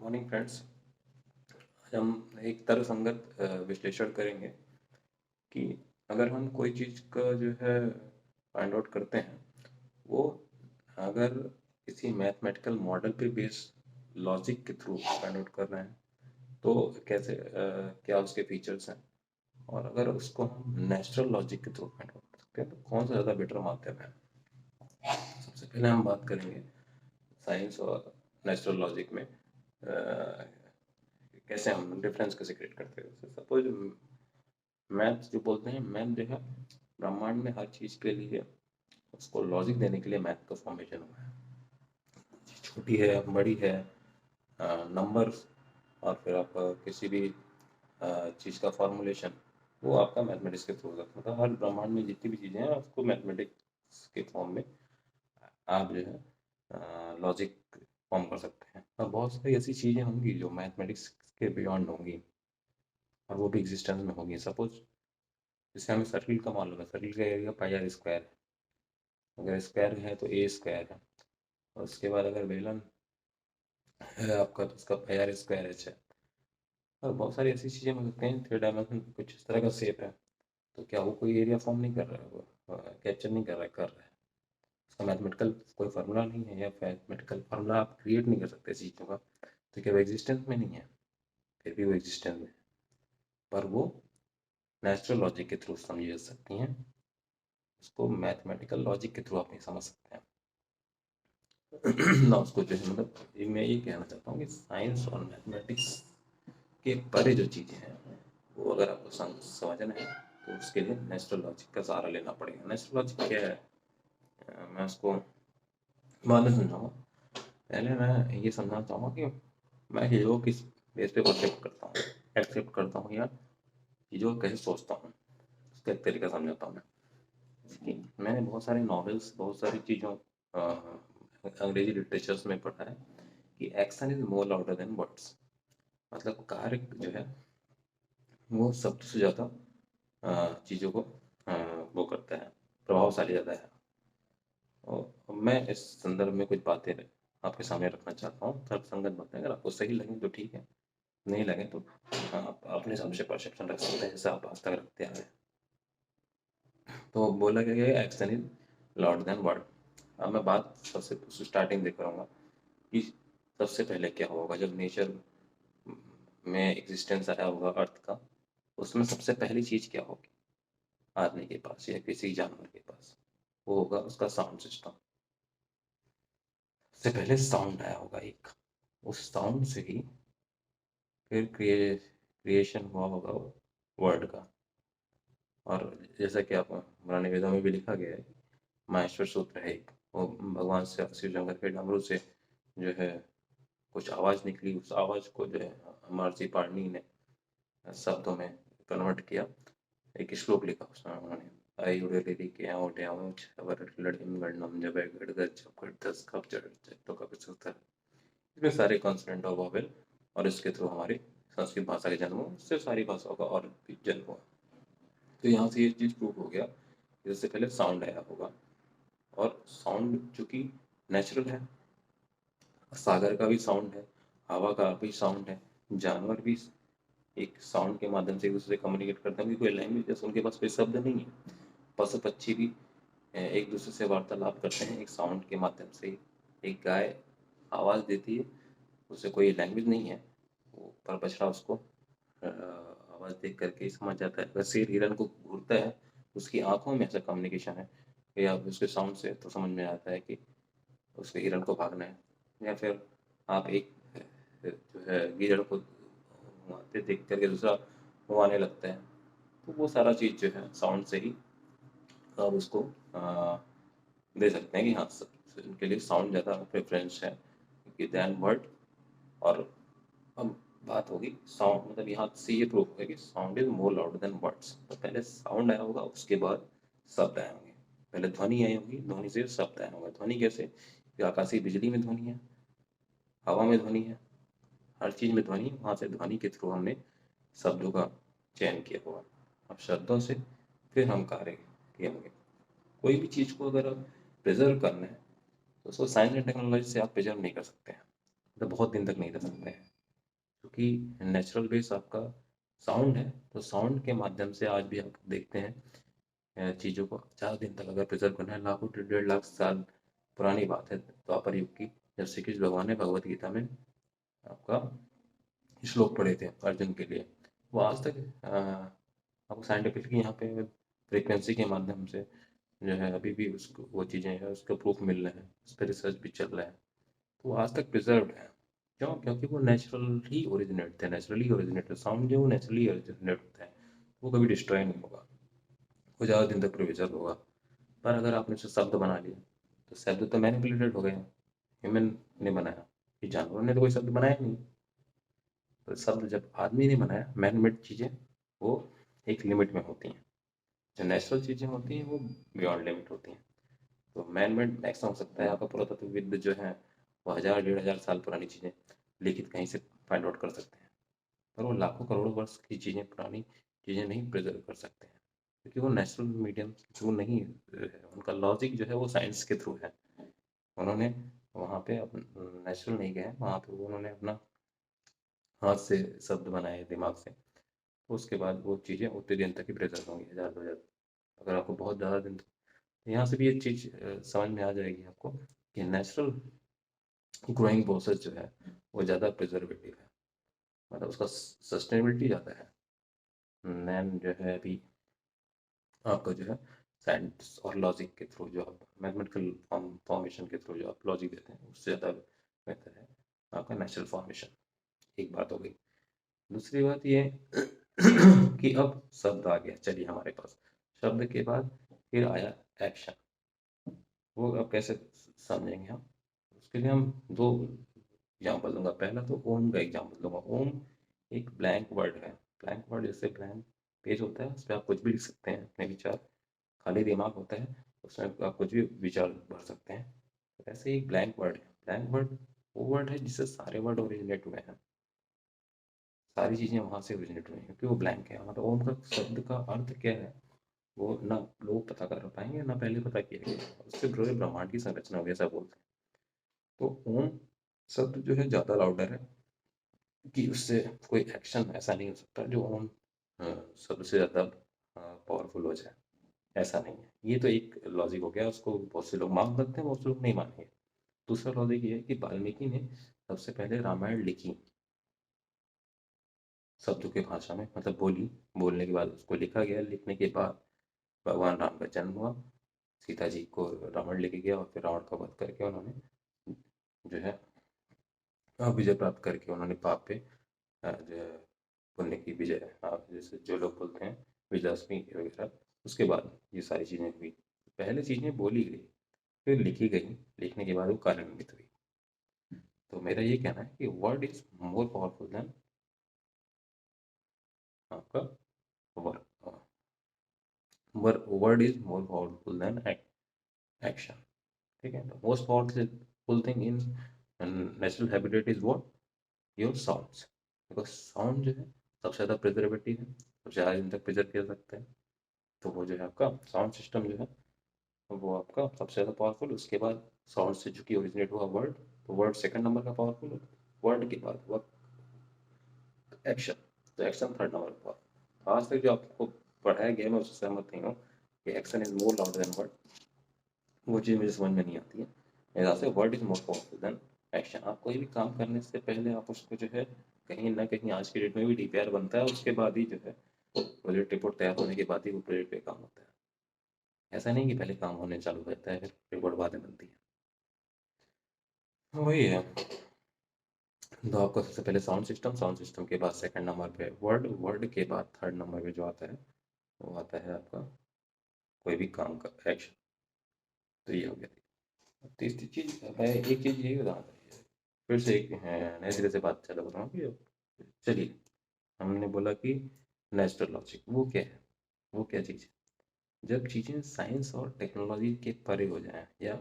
Morning friends. आज हम एक तर्कसंगत विश्लेषण करेंगे कि अगर हम कोई चीज़ का जो है फाइंड आउट करते हैं, वो अगर किसी मैथमेटिकल मॉडल पे बेस लॉजिक के थ्रू फाइंड आउट कर रहे हैं तो कैसे क्या उसके फीचर्स हैं, और अगर उसको हम नेचुरल लॉजिक के थ्रू फाइंड आउट कर सकते हैं तो कौन सा ज़्यादा बेटर माध्यम है। सबसे पहले हम बात करेंगे साइंस और नेचुरल लॉजिक में कैसे हम डिफरेंस कैसे क्रिएट करते हैं। सपोज मैथ जो बोलते हैं, मैथ जो है ब्रह्मांड में हर चीज़ के लिए उसको लॉजिक देने के लिए मैथ का फॉर्मेशन हुआ है। छोटी है, बड़ी है, नंबर्स, और फिर आप किसी भी चीज़ का फॉर्मूलेशन, वो आपका मैथमेटिक्स के थ्रू होता है। मतलब हर ब्रह्मांड में जितनी भी चीज़ें हैं उसको मैथमेटिक्स के फॉर्म में आप जो है लॉजिक फॉर्म कर सकते हैं। और बहुत सारी ऐसी चीज़ें होंगी जो मैथमेटिक्स के बियॉन्ड होंगी और वो भी एग्जिस्टेंस में होंगी। सपोज जैसे हमें सर्किल का मालूम है, सर्किल का एरिया पाई आर स्क्वायर है। अगर स्क्वायर है तो ए स्क्वायर है, और उसके बाद अगर बेलन है आपका तो उसका पाई आर स्क्वायर एच है। और बहुत सारी ऐसी चीज़ें हो सकते हैं। थ्री डायमेंशन कुछ इस तरह का शेप है, तो क्या वो कोई एरिया फॉर्म नहीं कर रहा है, वो कैप्चर नहीं कर रहा है, कर रहा है। उसका मैथमेटिकल कोई फार्मूला नहीं है, या मैथमेटिकल फार्मूला आप क्रिएट नहीं कर सकते चीज़ों का, तो क्या वो एग्जिस्टेंस में नहीं है? फिर भी वो एग्जिस्टेंस में है, पर वो नेचुरल लॉजिक के थ्रू समझी जा सकती हैं। उसको मैथमेटिकल लॉजिक के थ्रू आप नहीं समझ सकते हैं। ना उसको जो है, मतलब मैं ये कहना चाहता हूँ कि साइंस और मैथमेटिक्स के परे जो चीज़ें हैं वो अगर आपको समझना है तो उसके लिए नेचुरल लॉजिक का सहारा लेना पड़ेगा। नेचुरल लॉजिक क्या है, मैं उसको बाद में समझाऊंगा। पहले मैं ये समझना चाहूँगा कि मैं चीज़ों को किस बेस पे एक्सेप्ट करता हूँ, या चीज़ों को कैसे सोचता हूँ, उसका एक तरीका समझाता हूँ मैं। मैंने बहुत सारे नॉवेल्स, बहुत सारी चीज़ों अंग्रेजी लिटरेचर्स में पढ़ा है कि action is more louder than words. मतलब कार्य जो है वो सबसे ज़्यादा चीज़ों को वो करता है, प्रभावशाली ज़्यादा है। और मैं इस संदर्भ में कुछ बातें आपके सामने रखना चाहता हूँ, तर्कसंगत बातें। अगर आपको सही लगे तो ठीक है, नहीं लगे तो आप अपने हिसाब से परसेप्शन रख सकते हैं, जैसे आप आज तक रखते आ रहे हैं। तो बोला गया है action is louder than word. अब मैं बात सबसे स्टार्टिंग से करूँगा कि सबसे पहले क्या होगा जब नेचर में एग्जिस्टेंस आया होगा अर्थ का, उसमें सबसे पहली चीज़ क्या होगी आदमी के पास या किसी जानवर के पास? वो होगा उसका साउंड सिस्टम। सबसे पहले साउंड आया होगा एक, उस साउंड से ही फिर क्रिएशन हुआ होगा वर्ड का। और जैसा कि आप पुराने वेदों में भी लिखा गया है, माहेश्वर सूत्र है एक, वो भगवान से शिव शंकर के डमरू से जो है कुछ आवाज़ निकली, उस आवाज़ को जो है महर्षि पाणिनि ने शब्दों में कन्वर्ट किया। एक श्लोक लिखा उसमें उन्होंने, आई उड़ेलेरी के ओटे आऊच अवर लड़िम गणनम जब गड़गड़ जब दस कब जड़ तो कब सूत्र। इसमें सारे कॉन्सोनेंट ऑफ वोवेल, और इसके थ्रू हमारी संस्कृत भाषा के जन्म हुआ, उससे सारी भाषाओं का और भी जन्म हुआ। तो यहाँ से ये चीज़ प्रूव हो गया, इससे पहले साउंड आया होगा। और साउंड चूंकि नेचुरल है, सागर का भी साउंड है, हवा का भी साउंड है, जानवर भी एक साउंड के माध्यम से एक दूसरे से कम्युनिकेट करते हैं। कोई लैंग्वेज जैसे उनके पास कोई शब्द नहीं है। पशु पक्षी भी एक दूसरे से वार्तालाप करते हैं एक साउंड के माध्यम से। एक गाय आवाज़ देती है, उसे कोई लैंग्वेज नहीं है, वो पर बछड़ा उसको आवाज़ देख करके ही समझ जाता है। अगर शेर हिरन को घूरता है, उसकी आंखों में ऐसा कम्युनिकेशन है, या उसके साउंड से तो समझ में आता है कि उसके हिरन को भागना है। या फिर आप एक जो है गीदड़ को घुमाते देख करके दूसरा वो आने लगता है, तो वो सारा चीज़ जो है साउंड से ही आप उसको दे सकते हैं कि हाँ उनके लिए साउंड ज़्यादा प्रेफरेंस है कि दैन वर्ड। और अब बात होगी साउंड, मतलब यहाँ से ये प्रूफ है कि sound is more louder than words. तो पहले साउंड आया होगा, उसके बाद शब्द आए होंगे। पहले ध्वनि आई होगी, ध्वनि से शब्द आया होगा। ध्वनि कैसे कि आकाशीय बिजली में ध्वनि है, हवा में ध्वनि है, हर चीज़ में ध्वनि। वहाँ से ध्वनि के थ्रू हमने शब्दों का चयन किया होगा। अब शब्दों से फिर हम कार्य किए होंगे। कोई भी चीज़ को अगर प्रिजर्व करना है तो उसको साइंस एंड टेक्नोलॉजी से आप प्रिजर्व नहीं कर सकते हैं। तो बहुत दिन तक नहीं रह सकते हैं, क्योंकि नेचुरल बेस आपका साउंड है। तो साउंड के माध्यम से आज भी आप देखते हैं चीज़ों को ज़्यादा दिन तक अगर प्रिजर्व करना है, लाखों to 1.5 लाख साल पुरानी बात है द्वापर युग की, जब श्री कृष्ण भगवान ने भगवत गीता में आपका श्लोक पढ़े थे अर्जुन के लिए, वो आज तक आपको साइंटिफिकली यहाँ पे फ्रीक्वेंसी के माध्यम से जो है अभी भी उसको वो चीज़ें हैं उसका प्रूफ मिल रहे हैं, उस पर रिसर्च भी चल रहा है। तो वो आज तक प्रिजर्व्ड है। क्यों? क्योंकि वो नेचुरली ओरिजिनेट थे, नेचुरली ओरिजिनेट साउंड जो है वो नेचुरली ओरिजिनेट होता है, वो कभी डिस्ट्रॉय नहीं होगा, वो ज़्यादा दिन तक प्रिजर्व होगा। पर अगर आपने उसे शब्द बना लिया, तो शब्द तो मैनिपुलेटेड हो गए, ह्यूमन ने बनाया, ये जानवरों ने तो कोई शब्द बनाया नहीं। तो शब्द जब आदमी ने बनाया, मैन मेड चीज़ें वो एक लिमिट में होती हैं, जो नेचुरल चीज़ें होती हैं वो बियॉन्ड लिमिट होती हैं। तो मैन मेड मैक्सिमम हो सकता है आपका पुरातत्वविद जो है वो 1000 1500 साल पुरानी चीज़ें लिखित कहीं से फाइंड आउट कर सकते हैं, पर वो लाखों करोड़ों वर्ष की चीज़ें, पुरानी चीज़ें नहीं प्रिजर्व कर सकते हैं, क्योंकि वो नेचुरल मीडियम के थ्रू नहीं है। उनका लॉजिक जो है वो साइंस के थ्रू है। उन्होंने वहाँ पे नेचुरल नहीं गए, वहाँ पे उन्होंने अपना हाथ से शब्द बनाए दिमाग से, तो उसके बाद वो चीज़ें उतने दिन तक ही प्रिजर्व होंगी, 1000 2000। अगर आपको बहुत ज़्यादा दिन, तो यहाँ से भी एक चीज़ समझ में आ जाएगी आपको कि नेचुरल ग्रोइंग प्रोसेस जो है वो ज़्यादा प्रिजर्वेटिव है, मतलब उसका सस्टेनेबिलिटी ज़्यादा है। नैन जो है अभी आपका जो है साइंस और लॉजिक के थ्रू जो आप मैथमेटिकल फॉर्मेशन के थ्रू जो आप लॉजिक देते हैं उससे ज़्यादा बेहतर है आपका नेचुरल फॉर्मेशन। एक बात हो गई। दूसरी बात ये कि अब शब्द आ गया, चलिए हमारे पास शब्द के बाद फिर आया एक्शन। वो अब कैसे समझेंगे हम? उसके लिए हम दो एग्जाम्पल दूंगा। पहला तो ओम का एग्जाम्पल दूंगा। ओम एक ब्लैंक वर्ड है। ब्लैंक वर्ड जैसे ब्लैंक पेज होता है, उस पर आप कुछ भी लिख सकते हैं अपने विचार, खाली दिमाग होता है, उसमें आप कुछ भी विचार भर सकते हैं। तो ऐसे ही ब्लैंक वर्ड है। ब्लैंक वर्ड वो वर्ड है जिससे सारे वर्ड ओरिजिनेट हुए हैं, सारी चीज़ें वहाँ से ओरिजिनेट हुई हैं, क्योंकि वो ब्लैंक है। मतलब ओम का शब्द का अर्थ क्या है वो ना लोग पता कर पाएंगे ना पहले पता किया गया, उससे पूरे ब्रह्मांड की संरचना हो गया, ऐसा बोलते हैं। तो ओम शब्द जो है ज़्यादा लाउडर है, कि उससे कोई एक्शन ऐसा नहीं हो सकता जो ओम शब्द से ज़्यादा पावरफुल हो जाए, ऐसा नहीं है। ये तो एक लॉजिक हो गया, उसको बहुत से लोग मान सकते हैं, बहुत से लोग नहीं मानेंगे। दूसरा लॉजिक ये है कि वाल्मीकि ने सबसे पहले रामायण लिखी शब्दों की भाषा में, मतलब बोली, बोलने के बाद उसको लिखा गया, लिखने के बाद भगवान राम का जन्म हुआ, सीता जी को रावण लेके गया और फिर रावण का वध करके उन्होंने जो है विजय प्राप्त करके उन्होंने पाप पे जो है पुण्य की विजय, जैसे जो लोग बोलते हैं विजयादशमी वगैरह, उसके बाद ये सारी चीज़ें हुई। पहले चीज़ें बोली गई, फिर लिखी गई, लिखने के बाद वो कार्यान्वित हुई। तो मेरा ये कहना है कि word is more powerful than आपका word, word is more powerful than action. ठीक है, तो most powerful thing in natural habitat is what? Your sounds. Because sound जो है सबसे ज़्यादा प्रिजर्वेटिव है, सबसे ज़्यादा दिन तक प्रिजर्व किया जा सकता है। तो वो जो है आपका साउंड सिस्टम जो है वो आपका सबसे ज़्यादा पावरफुल। उसके बाद साउंड से जो कि ओरिजिनेट हुआ वर्ड, तो वर्ड सेकंड नंबर का पावरफुल, वर्ड के बाद हुआ एक्शन, तो एक्शन थर्ड नंबर पर। आज तक जो आपको पढ़ाया गया मैं उससे सहमत नहीं हूँ कि action is more louder than word, वो चीज़ मुझे समझ में नहीं आती है। मेरे हिसाब से word is more powerful than action. आप कोई भी काम करने से पहले आप उसको जो है कहीं ना कहीं, आज की डेट में भी डीपीआर बनता है, उसके बाद ही जो है प्रोजेक्ट रिपोर्ट तैयार होने के बाद ही वो प्रोजेक्ट पे काम होता है। ऐसा नहीं कि पहले काम होने चालू रहता है फिर रिपोर्ट बाद में बनती है। वही है। तो आपका सबसे पहले साउंड सिस्टम, साउंड सिस्टम के बाद सेकंड नंबर पे वर्ड, वर्ड के बाद थर्ड नंबर पे जो आता है वो आता है आपका कोई भी काम का एक्शन। तो ये हो गया। तीसरी चीज मैं एक चीज यही बताना चाहिए, फिर से एक नए सिरे से बात चालू बताऊँ कि चलिए हमने बोला कि नेचुरल लॉजिक वो क्या है, वो क्या चीज़ है? जब चीज़ें साइंस और टेक्नोलॉजी के परे हो जाएं, या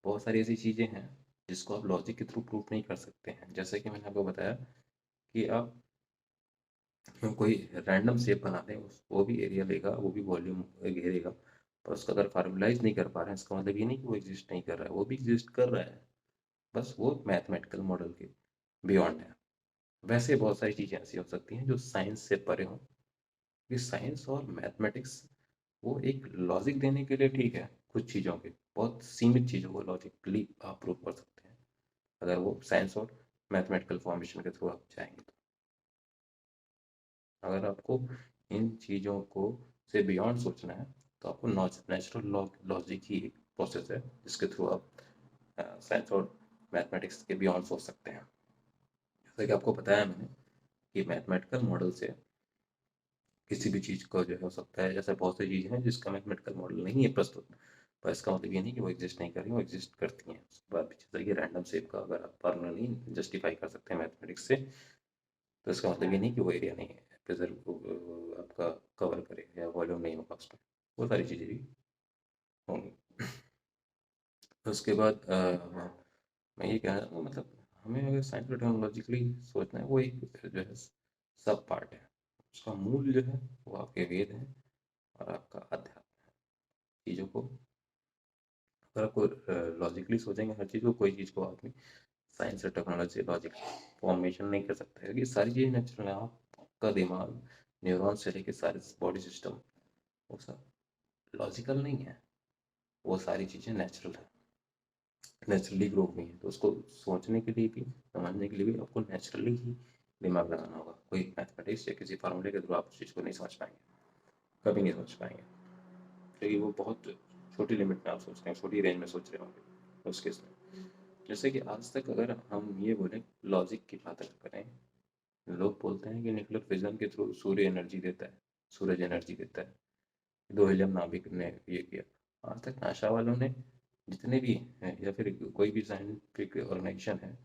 बहुत सारी ऐसी चीज़ें हैं जिसको आप लॉजिक के थ्रू प्रूफ नहीं कर सकते हैं, जैसे कि मैंने आपको बताया कि आप कोई रैंडम शेप बना दें, वो भी एरिया लेगा, वो भी वॉल्यूम घेरेगा, पर उसका अगर फार्मलाइज नहीं कर पा रहे हैं, इसका मतलब ये नहीं कि वो एग्जिस्ट नहीं कर रहा है, वो भी एग्जिस्ट कर रहा है, बस वो मैथमेटिकल मॉडल के बियॉन्ड है। वैसे बहुत सारी चीज़ें ऐसी हो सकती हैं जो साइंस से परे हों। ये साइंस और मैथमेटिक्स वो एक लॉजिक देने के लिए ठीक है, कुछ चीज़ों के बहुत सीमित चीज़ों को लॉजिकली आप प्रूव कर सकते हैं, अगर वो साइंस और मैथमेटिकल फॉर्मेशन के थ्रू आप जाएंगे तो। अगर आपको इन चीज़ों को से बियॉन्ड सोचना है तो आपको नेचुरल लॉजिक ही एक प्रोसेस है जिसके थ्रू आप साइंस और मैथमेटिक्स के बियॉन्ड सोच सकते हैं। जैसे कि आपको बताया मैंने कि मैथमेटिकल मॉडल से किसी भी चीज़ का जो है हो सकता है, जैसे बहुत सी चीज़ें हैं जिसका मैथमेटिकल मॉडल नहीं है प्रस्तुत, पर इसका मतलब ये नहीं कि वो एग्जिस्ट नहीं कर रही, वो एग्जिस्ट करती हैं। उसके बाद भी जैसे कि रैंडम शेप का अगर आप फार्मूला नहीं जस्टिफाई कर सकते हैं मैथमेटिक्स से, तो इसका मतलब ये नहीं कि वो एरिया नहीं है, प्रिजर्व आपका कवर करेगा या वॉल्यूम नहीं होगा उसमें, वो सारी चीज़ें भी होंगी। उसके बाद मैं ये कह रहा हूँ मतलब हमें अगर साइंस और टेक्नोलॉजिकली सोचना है, वो एक जो है सब पार्ट है। उसका मूल जो है वो आपके वेद हैं और आपका अध्यात्म। चीज़ों को अगर आपको लॉजिकली सोचेंगे हर चीज़ को, कोई चीज़ को आदमी साइंस और टेक्नोलॉजी से लॉजिक फॉर्मेशन नहीं कर सकता है, क्योंकि सारी चीज़ें नेचुरल है। आपका दिमाग, न्यूरॉन से लेके सारे बॉडी सिस्टम, वो सब लॉजिकल नहीं है, वो सारी चीज़ें नेचुरल है, नेचुरली ग्रो हुई हैं। तो उसको सोचने के लिए भी, समझने के लिए भी आपको नेचुरली ही दिमाग लगाना होगा। कोई मैथमेटिक्स या किसी फार्मूले के थ्रू आप उस चीज़ को नहीं समझ पाएंगे, कभी नहीं समझ पाएंगे, क्योंकि वो बहुत छोटी लिमिट में आप सोचते हैं, छोटी रेंज में सोच रहे होंगे उस केस में। जैसे कि आज तक अगर हम ये बोलें लॉजिक की बात अगर करें, लोग बोलते हैं कि न्यूक्लियर फिजन के थ्रू सूर्य एनर्जी देता है, सूरज एनर्जी देता है, दो हीलियम नाभिक ने ये किया। आज तक नासा वालों ने जितने भी हैं या फिर कोई भी साइंटिफिक ऑर्गेनाइजेशन है,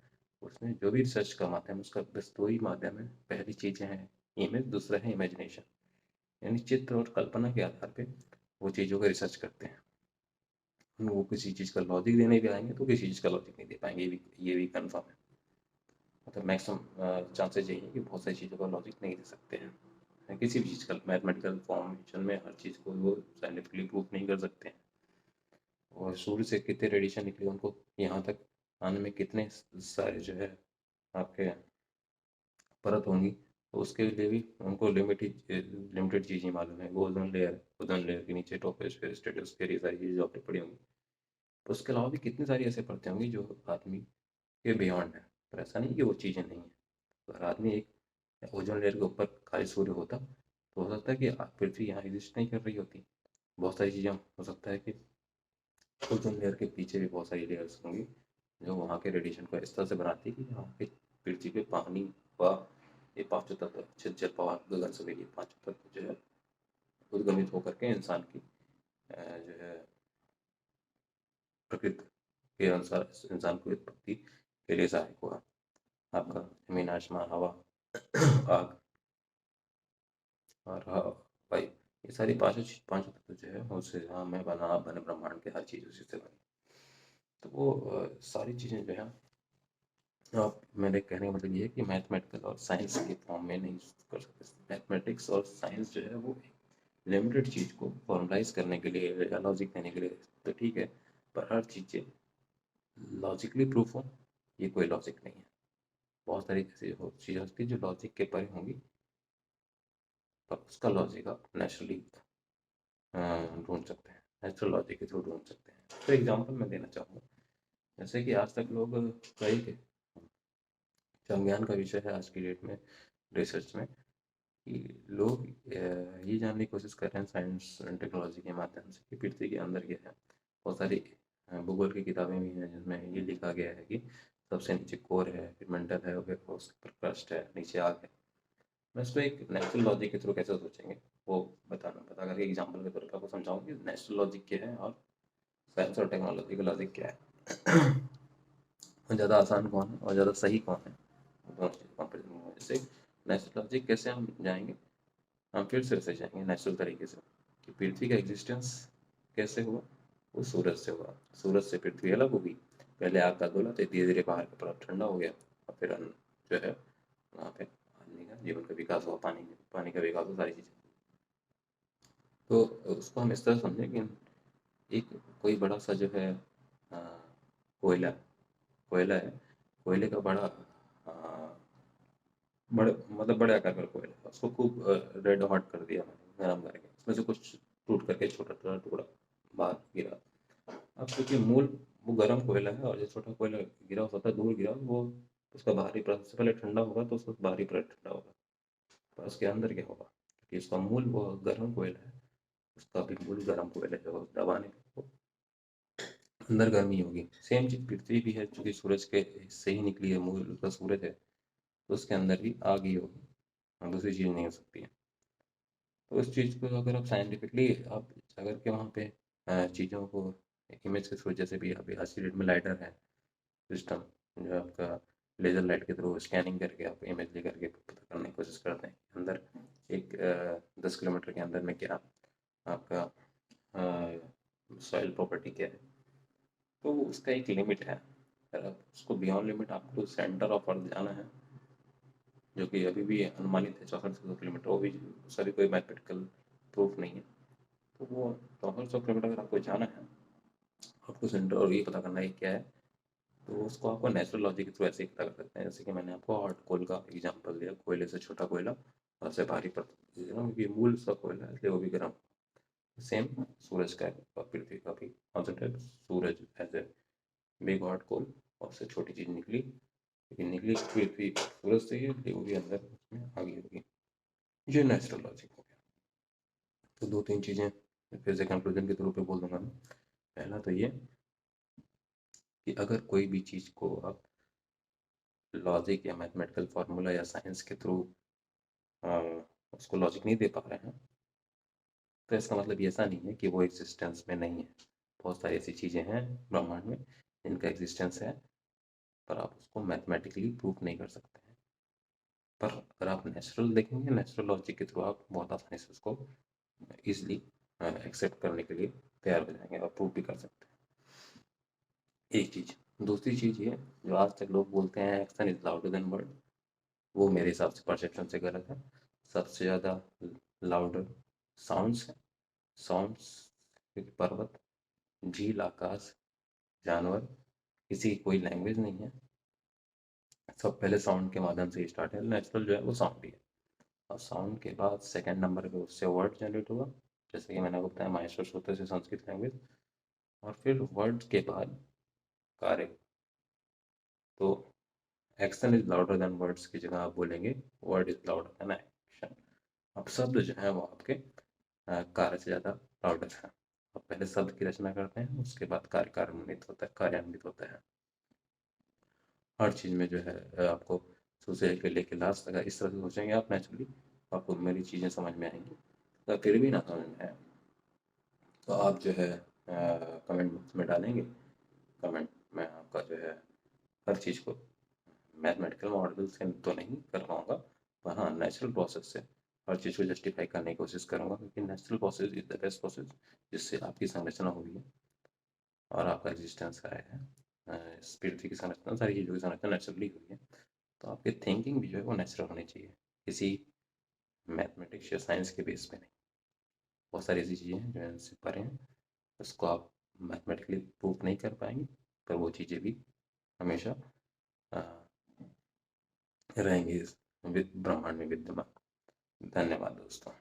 उसने जो भी रिसर्च का माध्यम, उसका बस दो ही माध्यम है। पहली चीज़ें हैं इमेज, दूसरा है इमेजिनेशन, यानी चित्र और कल्पना के आधार पे वो चीज़ों का रिसर्च करते हैं। वो किसी चीज़ का लॉजिक देने भी आएंगे तो किसी चीज़ का लॉजिक नहीं दे पाएंगे, ये भी कन्फर्म है। मतलब मैक्सिमम चांसेस यही है कि बहुत सारी चीज़ों का लॉजिक नहीं दे सकते हैं, किसी भी चीज़ का मैथमेटिकल फॉर्मेशन में हर चीज़ को वो साइंटिफिकली प्रूफ नहीं कर सकते हैं। और सूर्य से कितने रेडिएशन निकले, उनको यहाँ तक आने में कितने सारे जो है आपके परत होंगी, तो उसके लिए भी उनको लिमिटेड चीज़ें मालूम है। ओजोन लेयर के नीचे टोपोस्फेयर, स्ट्रेटोस्फेयर, ये सारी चीज़ें जो आपने पढ़ी होंगी। तो उसके अलावा भी कितनी सारी ऐसे परतें होंगी जो आदमी के बियॉन्ड है, पर ऐसा नहीं कि वो चीज़ें नहीं है। अगर आदमी एक ओजोन लेयर के ऊपर खाली सूर्य होता तो हो सकता है कि पृथ्वी यहाँ एग्जिस्ट नहीं कर रही होती। बहुत सारी चीज़ें हो सकता है कि ओजोन लेयर के पीछे भी बहुत सारी लेयर्स होंगी जो वहाँ के रेडिएशन को इस तरह से बनाती है कि यहाँ पे पृथ्वी पे पानी व ये पांचों तत्व, जल, पवन, गगन, सवेग, ये पांचों तत्व जो है उद्गमित होकर के इंसान की जो है प्रकृति के अनुसार इंसान की उत्पत्ति के लिए सहायक हुआ। आपका जमीन, आसमान, हवा, आग और वायु, ये सारी पांचों तत्व जो है उससे हमें बना, आप बने, ब्रह्मांड के हर चीज़ उसी से बनी। तो वो सारी चीज़ें जो है आप, मेरे कहने का मतलब ये है कि मैथमेटिकल और साइंस के फॉर्म में नहीं कर सकते। मैथमेटिक्स और साइंस जो है वो लिमिटेड चीज़ को फॉर्मलाइज करने के लिए या लॉजिक देने के लिए तो ठीक है, पर हर चीज़ें लॉजिकली प्रूफ हो, ये कोई लॉजिक नहीं है। बहुत सारी ऐसी चीज़ें होती है जो लॉजिक के परे होंगी, पर उसका लॉजिक आप नेचुरली ढूंढ सकते हैं, नेचुरल लॉजिक के थ्रू ढूंढ सकते हैं। तो एग्जाम्पल मैं देना चाहूँगा, जैसे कि आज तक लोग कई संज्ञान का विषय है आज की डेट में रिसर्च में, कि लोग ये जानने की कोशिश कर रहे हैं साइंस एंड टेक्नोलॉजी के माध्यम से कि पृथ्वी के अंदर क्या है। बहुत सारी भूगोल की किताबें भी हैं जिसमें ये लिखा गया है कि सबसे नीचे कोर है, फिर मंडल है, फिर उसके ऊपर क्रस्ट है, नीचे आग है। मैं इसको एक नेचुरल लॉजिक के थ्रू कैसे सोचेंगे वो बता करके एग्जाम्पल के तौर पर आपको समझाऊंगी नेचुरल लॉजिक क्या है और साइंस और टेक्नोलॉजी का लॉजिक क्या है। और ज़्यादा आसान कौन है और ज़्यादा सही कौन है, दोनों चीज़ कंपेरिजन में। जैसे नेचुरल लॉजिक कैसे हम जाएंगे, हम फिर से जाएंगे नेचुरल तरीके से कि पृथ्वी का एग्जिस्टेंस कैसे हुआ। वो सूरज से हुआ, सूरज से पृथ्वी अलग होगी। पहले आग का गोला था, धीरे धीरे बाहर का परत ठंडा हो गया और फिर जो है वहाँ पे आदमी का जीवन का विकास हुआ, पानी का विकास हुआ, सारी चीज़ें। तो उसको हम इस तरह समझें कि एक कोई बड़ा सा जो है कोयला कोयला है, कोयले का बड़ा बड़े मतलब बड़े आकार का कोयला है, उसको खूब रेड हॉट कर दिया मैंने, गरम करके उसमें से कुछ टूट करके छोटा छोटा टुकड़ा बाहर गिरा। अब क्योंकि मूल वो गर्म कोयला है और जो छोटा कोयला गिरा होता है दूर गिरा, वो उसका बाहरी परत सबसे पहले ठंडा होगा तो उसका बाहरी परत ठंडा होगा, पर उसके अंदर क्या होगा, क्योंकि उसका मूल वो गर्म कोयला है, उसका भी मूल गर्म कोयला है, वो दबाने पे वो अंदर गर्मी होगी। सेम चीज़ पृथ्वी भी है, चूंकि सूरज के से ही निकली है, मूल उसका सूरज है, तो उसके अंदर भी आग ही होगी, और दूसरी चीज़ नहीं हो सकती है। तो उस चीज़ को अगर आप साइंटिफिकली आप अगर के वहाँ पे चीज़ों को इमेज के थ्रू, जैसे भी अभी आज की डेट में लाइडर है सिस्टम, जो आपका लेज़र लाइट के थ्रू स्कैनिंग करके आप इमेज ले करके पता करने की कोशिश करते हैं अंदर एक 10 किलोमीटर के अंदर में क्या आपका सॉइल प्रॉपर्टी क्या है, तो उसका एक लिमिट है। अगर आप उसको बियॉन्ड लिमिट आपको सेंटर ऑफ अर्थ जाना है, जो कि अभी भी अनुमानित है 6400 किलोमीटर, वो भी उसका भी कोई मैथमेटिकल प्रूफ नहीं है। तो वो 6400 किलोमीटर अगर आपको जाना है, आपको सेंटर और ये पता करना है क्या है, तो उसको आपको नेचुरल लॉजिक के थ्रू ऐसे ही पता कर सकते हैं, जैसे कि मैंने आपको हॉट कोल का एग्जांपल दिया, कोयले से छोटा कोयला और से भारी पड़ता है, क्योंकि मूल उसका कोयला है इसलिए वो भी गर्म। सेम सूरज का पृथ्वी का भी कॉन्सेप्ट है, सूरज एज ए बिग हॉट कोल और से छोटी चीज़ निकली, लेकिन निकली पृथ्वी सूरज से ही, इसलिए वो भी अंदर उसमें आगे होगी। ये नेचुरल लॉजिक हो गया। तो दो तीन चीज़ें फिर से कंक्लूजन के रूप में बोल दूंगा मैं। पहला तो ये कि अगर कोई भी चीज़ को आप लॉजिक या मैथमेटिकल फार्मूला या साइंस के थ्रू उसको लॉजिक नहीं दे पा रहे हैं, तो इसका मतलब ये ऐसा नहीं है कि वो एग्जिस्टेंस में नहीं है। बहुत सारी ऐसी चीज़ें हैं ब्रह्मांड में जिनका एग्जिस्टेंस है, पर आप उसको मैथमेटिकली प्रूफ नहीं कर सकते हैं। पर अगर आप नेचुरल देखेंगे, नेचुरल लॉजिक के थ्रू आप बहुत आसानी से उसको ईजिली एक्सेप्ट करने के लिए तैयार हो जाएंगे और प्रूफ भी कर सकते हैं। एक चीज़। दूसरी चीज़ ये, जो आज तक लोग बोलते हैं action is louder than word, वो मेरे हिसाब से परसेप्शन से गलत है। सबसे ज़्यादा लाउडर साउंड्स है। साउंड्स, पर्वत, झील, आकाश, जानवर, किसी की कोई लैंग्वेज नहीं है, सब पहले साउंड के माध्यम से ही स्टार्ट है। नेचुरल जो है वो साउंड ही है, और साउंड के बाद सेकंड नंबर पे उससे वर्ड जनरेट हुआ, जैसे कि मैंने आपको बताया माहेश्वर श्रोत्र से संस्कृत लैंग्वेज, और फिर वर्ड के बाद कार्य। तो action is louder than words की जगह आप बोलेंगे word is louder than action. अब शब्द जो है वो आपके कार्य से ज़्यादा लाउडर है। आप पहले शब्द की रचना करते हैं, उसके बाद कार्य कार्यान्वित होता है, कार्यान्वित होता है। हर चीज़ में जो है आपको शुरू से लेके लास्ट तक इस तरह से सोचेंगे आप नेचुरली, आपको मेरी चीज़ें समझ में आएंगी। अगर फिर भी ना समझ में आए तो आप जो है कमेंट बॉक्स में डालेंगे कमेंट, मैं आपका जो है हर चीज़ को मैथमेटिकल मॉडल से तो नहीं कर पाऊँगा, पर हाँ नेचुरल प्रोसेस से हर चीज़ को जस्टिफाई करने की कोशिश करूँगा, क्योंकि natural process is the best process, जिससे आपकी संरचना हुई है और आपका एग्जिस्टेंस आया है। पृथ्वी की संरचना, सारी चीज़ों की संरचना नेचुरली हुई है, तो आपकी थिंकिंग भी जो है वो नेचुरल होनी चाहिए, किसी मैथमेटिक्स या साइंस के बेस पे नहीं। बहुत सारी ऐसी चीज़ें हैं जो इनसे परे हैं, उसको आप मैथमेटिकली प्रूफ नहीं कर पाएंगे, पर वो चीज़ें भी हमेशा अ, रहेंगी इस ब्रह्मांड में विद्यमान। धन्यवाद दोस्तों।